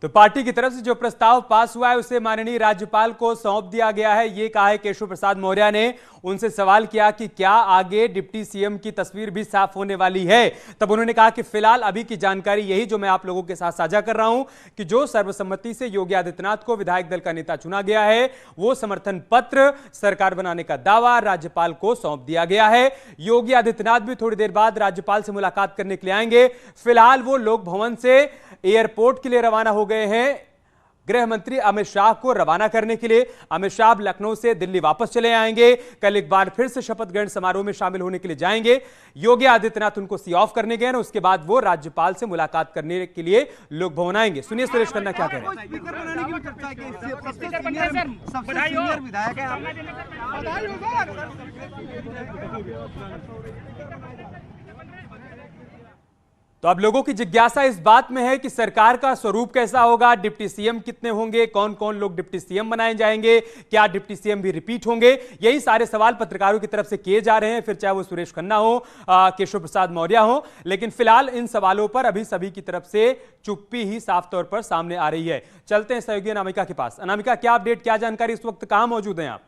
तो पार्टी की तरफ से जो प्रस्ताव पास हुआ है उसे माननीय राज्यपाल को सौंप दिया गया है। ये कहा है केशव प्रसाद मौर्य ने। उनसे सवाल किया कि क्या आगे डिप्टी सीएम की तस्वीर भी साफ होने वाली है, तब उन्होंने कहा कि फिलहाल अभी की जानकारी यही जो मैं आप लोगों के साथ साझा कर रहा हूं कि जो सर्वसम्मति से योगी आदित्यनाथ को विधायक दल का नेता चुना गया है, वो समर्थन पत्र सरकार बनाने का दावा राज्यपाल को सौंप दिया गया है। योगी आदित्यनाथ भी थोड़ी देर बाद राज्यपाल से मुलाकात करने के लिए आएंगे। फिलहाल वो लोक भवन से एयरपोर्ट के लिए रवाना हो गए हैं गृह मंत्री अमित शाह को रवाना करने के लिए। अमित शाह लखनऊ से दिल्ली वापस चले आएंगे। कल एक बार फिर से शपथ ग्रहण समारोह में शामिल होने के लिए जाएंगे। योगी आदित्यनाथ उनको सी ऑफ करने गए ना, उसके बाद वो राज्यपाल से मुलाकात करने के लिए लोक भवन आएंगे। सुनिए सुरेश खन्ना क्या कह रहे हैं। तो अब लोगों की जिज्ञासा इस बात में है कि सरकार का स्वरूप कैसा होगा, डिप्टी सीएम कितने होंगे, कौन कौन लोग डिप्टी सीएम बनाए जाएंगे, क्या डिप्टी सीएम भी रिपीट होंगे। यही सारे सवाल पत्रकारों की तरफ से किए जा रहे हैं, फिर चाहे वो सुरेश खन्ना हो, केशव प्रसाद मौर्य हो। लेकिन फिलहाल इन सवालों पर अभी सभी की तरफ से चुप्पी ही साफ तौर पर सामने आ रही है। चलते हैं सहयोगी अनामिका के पास। अनामिका, क्या अपडेट, क्या जानकारी, इस वक्त कहां मौजूद हैं आप?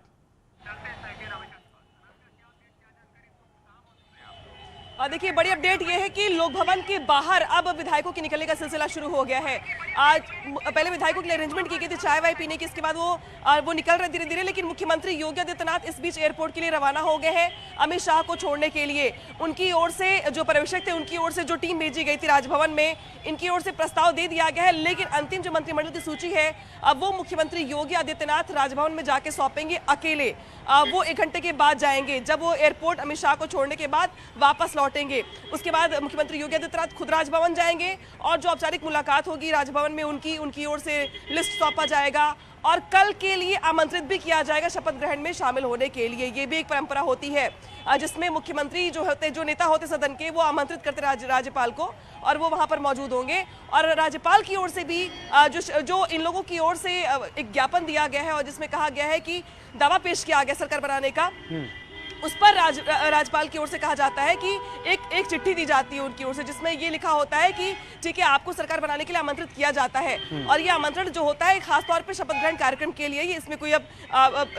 देखिए, बड़ी अपडेट ये है कि लोक भवन के बाहर अब विधायकों के निकलने का सिलसिला शुरू हो गया है। आज पहले विधायकों के लिए अरेंजमेंट की गई थी चाय वाय पीने की, इसके बाद वो निकल रहे धीरे धीरे। लेकिन मुख्यमंत्री योगी आदित्यनाथ इस बीच एयरपोर्ट के लिए रवाना हो गए हैं अमित शाह को छोड़ने के लिए। उनकी ओर से जो पर्यवेक्षक थे, उनकी ओर से जो टीम भेजी गई थी राजभवन में, इनकी ओर से प्रस्ताव दे दिया गया है। लेकिन अंतिम जो मंत्रिमंडल की सूची है, अब वो मुख्यमंत्री योगी आदित्यनाथ राजभवन में जाके सौंपेंगे अकेले। वो 1 घंटे के बाद जाएंगे, जब वो एयरपोर्ट अमित शाह को छोड़ने के बाद वापस लौटेंगे। उसके बाद मुख्यमंत्री योगी आदित्यनाथ खुद राजभवन जाएंगे और जो औपचारिक मुलाकात होगी राजभवन में उनकी ओर से लिस्ट सौंपा जाएगा और कल के लिए आमंत्रित भी किया जाएगा शपथ ग्रहण में शामिल होने के लिए। ये भी एक परंपरा होती है जिसमें मुख्यमंत्री जो नेता होते सदन के, वो आमंत्रित करते राज्यपाल को और वो वहां पर मौजूद होंगे। और राज्यपाल की ओर से भी जो इन लोगों की ओर से एक ज्ञापन दिया गया है और जिसमें कहा गया है कि दावा पेश किया गया सरकार बनाने का, उस पर राज्यपाल की ओर से कहा जाता है कि एक चिट्ठी दी जाती है उनकी ओर से, जिसमें ये लिखा होता है कि ठीक है, आपको सरकार बनाने के लिए आमंत्रित किया जाता है। और ये आमंत्रण जो होता है खासतौर पे शपथ ग्रहण कार्यक्रम के लिए, ये इसमें कोई अब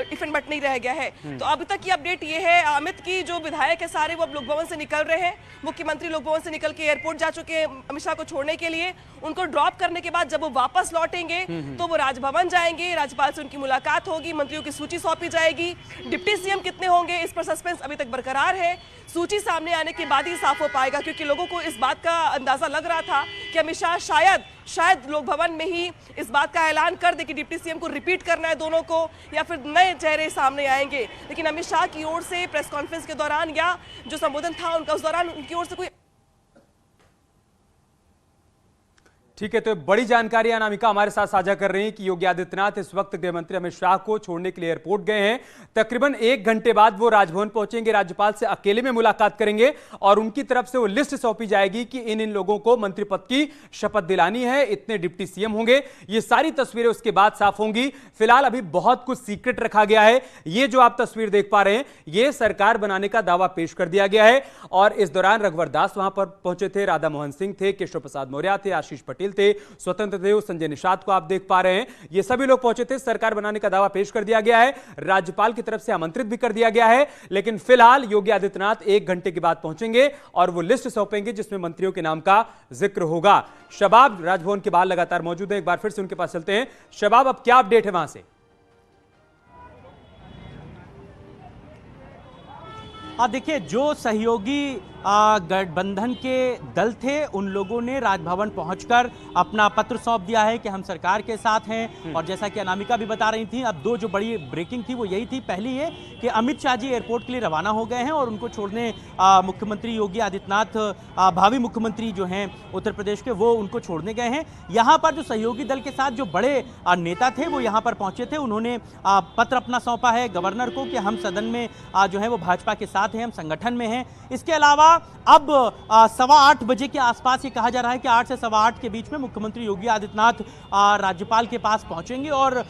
इफेंट बट नहीं रह गया है। तो अभी तक की अपडेट ये है अमित की जो विधायक है सारे वो अब लोक भवन से निकल रहे हैं। मुख्यमंत्री लोक भवन से निकल के एयरपोर्ट जा चुके हैं अमित शाह को छोड़ने के लिए। उनको ड्रॉप करने के बाद जब वो वापस लौटेंगे तो वो राजभवन जाएंगे, राज्यपाल से उनकी मुलाकात होगी, मंत्रियों की सूची सौंपी जाएगी। डिप्टी सीएम कितने होंगे इस पर सस्पेंस अभी तक बरकरार है। सूची सामने आने के बाद ही साफ हो पाएगा, क्योंकि लोगों को इस बात का अंदाजा लग रहा था कि अमित शाह शायद लोक भवन में ही इस बात का ऐलान कर दे कि डिप्टी सीएम को रिपीट करना है दोनों को, या फिर नए चेहरे सामने आएंगे। लेकिन अमित शाह की ओर से प्रेस कॉन्फ्रेंस के दौरान या जो संबोधन था उनका, उस दौरान उनकी ओर से कोई। ठीक है, तो बड़ी जानकारी अनामिका हमारे साथ साझा कर रही हैं कि योगी आदित्यनाथ इस वक्त गृह मंत्री अमित शाह को छोड़ने के लिए एयरपोर्ट गए हैं। तकरीबन 1 घंटे बाद वो राजभवन पहुंचेंगे, राज्यपाल से अकेले में मुलाकात करेंगे और उनकी तरफ से वो लिस्ट सौंपी जाएगी कि इन लोगों को मंत्री पद की शपथ दिलानी है, इतने डिप्टी सीएम होंगे। ये सारी तस्वीरें उसके बाद साफ होंगी। फिलहाल अभी बहुत कुछ सीक्रेट रखा गया है। ये जो आप तस्वीर देख पा रहे हैं, ये सरकार बनाने का दावा पेश कर दिया गया है और इस दौरान रघुवर दास वहां पर पहुंचे थे, राधा मोहन सिंह थे, केशव प्रसाद मौर्य थे, आशीष पटेल थे, स्वतंत्र देव, संजय निषाद को आप देख पा रहे हैं। ये सभी लोग पहुंचे थे। सरकार बनाने का दावा पेश कर दिया गया है, राज्यपाल की तरफ से आमंत्रित भी कर दिया गया है। लेकिन फिलहाल योगी आदित्यनाथ 1 घंटे के बाद पहुंचेंगे और वो लिस्ट सौंपेंगे जिसमें मंत्रियों के नाम का जिक्र होगा। शबाब राजभवन के बाहर लगातार मौजूद है, एक बार फिर से उनके पास चलते हैं। शबाब, अब क्या अपडेट है वहां से? देखिए, जो सहयोगी गठबंधन के दल थे उन लोगों ने राजभवन पहुंचकर अपना पत्र सौंप दिया है कि हम सरकार के साथ हैं। और जैसा कि अनामिका भी बता रही थी, अब 2 जो बड़ी ब्रेकिंग थी वो यही थी। पहली ये कि अमित शाह जी एयरपोर्ट के लिए रवाना हो गए हैं और उनको छोड़ने मुख्यमंत्री योगी आदित्यनाथ, भावी मुख्यमंत्री जो हैं उत्तर प्रदेश के, वो उनको छोड़ने गए हैं। यहाँ पर जो सहयोगी दल के साथ जो बड़े नेता थे वो यहाँ पर पहुंचे थे। उन्होंने पत्र अपना सौंपा है गवर्नर को कि हम सदन में जो है वो भाजपा के साथ हैं, हम संगठन में हैं। इसके अलावा अब 8:15 बजे के आसपास ये कहा जा रहा है कि 8 से 8:15 के बीच में मुख्यमंत्री योगी आदित्यनाथ राज्यपाल के पास पहुंचेंगे और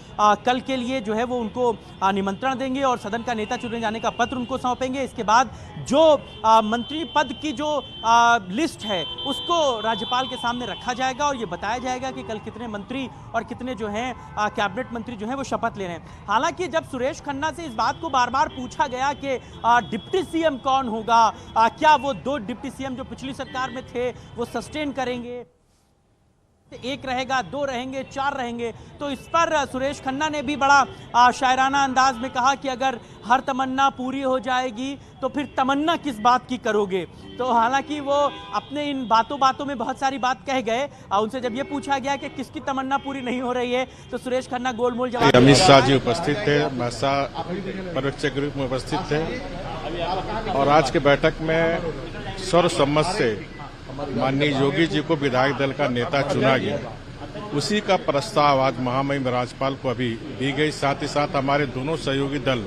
कल के लिए जो है वो उनको निमंत्रण देंगे और सदन का नेता चुने जाने का पत्र उनको सौंपेंगे। इसके बाद जो मंत्री पद की जो लिस्ट है उसको राज्यपाल के सामने रखा जाएगा और ये बताया जाएगा कि कल कितने मंत्री और कितने जो हैं कैबिनेट मंत्री जो हैं वो शपथ ले रहे हैं। हालांकि जब सुरेश खन्ना से इस बात को बार बार पूछा गया कि डिप्टी सीएम कौन होगा, क्या वो 2 डिप्टी सीएम जो पिछली सरकार में थे वो सस्टेन करेंगे, 1 रहेगा, 2 रहेंगे, 4 रहेंगे, तो इस पर सुरेश खन्ना ने भी बड़ा शायराना अंदाज में कहा कि अगर हर तमन्ना पूरी हो जाएगी तो फिर तमन्ना किस बात की करोगे। तो हालांकि वो अपने इन बातों में बहुत सारी बात कह गए। उनसे जब ये पूछा गया कि किसकी तमन्ना पूरी नहीं हो रही है तो सुरेश खन्ना गोलमोल जवाब। अमित शाह जी उपस्थित थे, महसा पर्यवेक्षक के रूप में उपस्थित थे और आज के बैठक में सर्वसम्मत से माननीय योगी जी को विधायक दल का नेता चुना गया। उसी का प्रस्ताव आज महामहिम राज्यपाल को अभी दी गई। साथ ही साथ हमारे दोनों सहयोगी दल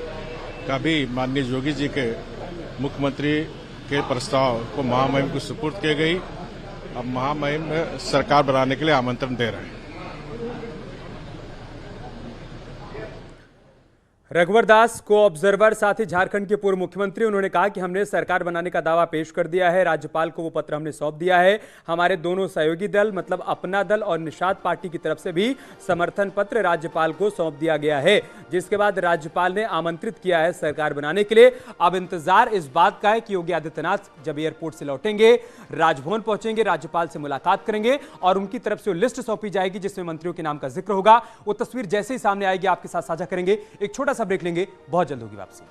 का भी माननीय योगी जी के मुख्यमंत्री के प्रस्ताव को महामहिम को सुपुर्द की गई। अब महामहिम सरकार बनाने के लिए आमंत्रण दे रहे हैं। रघुवर दास को ऑब्जर्वर साथ ही झारखंड के पूर्व मुख्यमंत्री, उन्होंने कहा कि हमने सरकार बनाने का दावा पेश कर दिया है, राज्यपाल को वो पत्र हमने सौंप दिया है। हमारे दोनों सहयोगी दल मतलब अपना दल और निषाद पार्टी की तरफ से भी समर्थन पत्र राज्यपाल को सौंप दिया गया है, जिसके बाद राज्यपाल ने आमंत्रित किया है सरकार बनाने के लिए। अब इंतजार इस बात का है कि योगी आदित्यनाथ जब एयरपोर्ट से लौटेंगे, राजभवन पहुंचेंगे, राज्यपाल से मुलाकात करेंगे और उनकी तरफ से लिस्ट सौंपी जाएगी जिसमें मंत्रियों के नाम का जिक्र होगा। वो तस्वीर जैसे ही सामने आएगी आपके साथ साझा करेंगे। एक छोटा सा ब्रेक लेंगे, बहुत जल्द होगी वापसी।